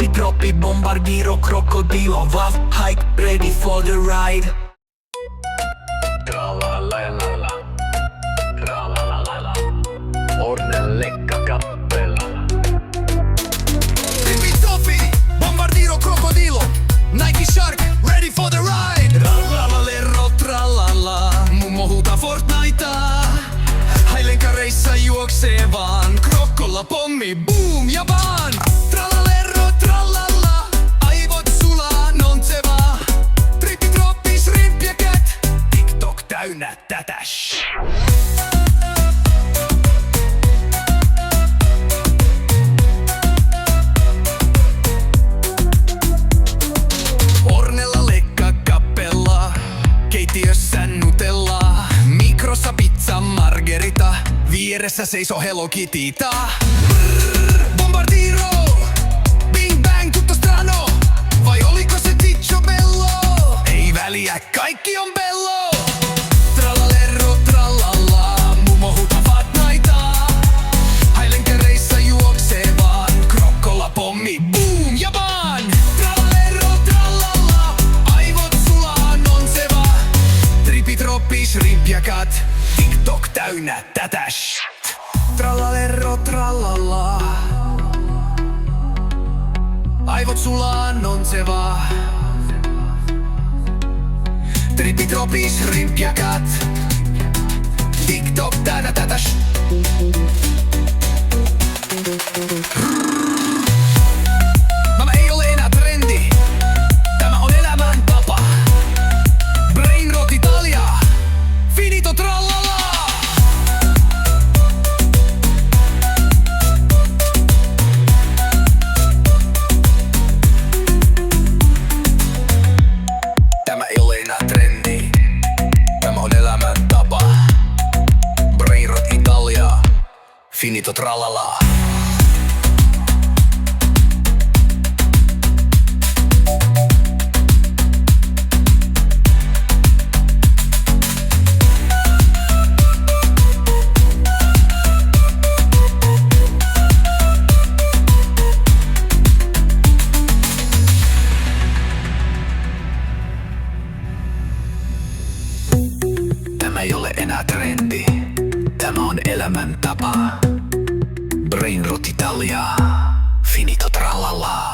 troppi, bombardiro, crocodilo, vav, hike, ready for the ride. Tra-la-la-la-la, tra-la-la-la-la, Ornellekka kappelalla. Tipi topi, bombardiro, crocodilo, Nike Shark, ready for the ride. Tralla-la-lerro, trallalla, mummo huutaa Fortnitea. Hailenkareissa juoksee vaan, krokkolla pommi, boom ja vaan. Tralla-lerro, trallalla, aivot sulaa, nontsevaa. Trippi, troppi, shrimp ja cat, TikTok täynnä tätä Ornellekka kappella, keittiössä nutellaa. Mikrossa pizza margherita, vieressä seisoo Hello Kittytä. Bombardiro, bing bang tutto strano, vai oliko se Ciccio Bello? Ei väliä, kaikki on bello. Tralla-lerro, trallalla, mummo huutaa Fortnitea. Hailenkereissa juoksee vaan, krokkolla pommi, boom ja vaan. Tralla-lerro, trallalla, aivot sulaa, nonseva. Trippi, troppi, shrimp ja cat, TikTok täynnä tätä Tralla-lerro, trallalla, aivot sulaa, nonseva. Trippi, troppi, shrimp ja cat, TikTok täynnä tätä Tämä ei ole enää trendi, tämä on elämäntapa. Brain rot Italia, finito trallala. Tämä ei ole enää trendi, tämä on elämäntapa. Brain rot Italia, finito trallala. Tämä ei ole enää trendi, tämä on elämäntapa. Brain rot Italia, finito trallala.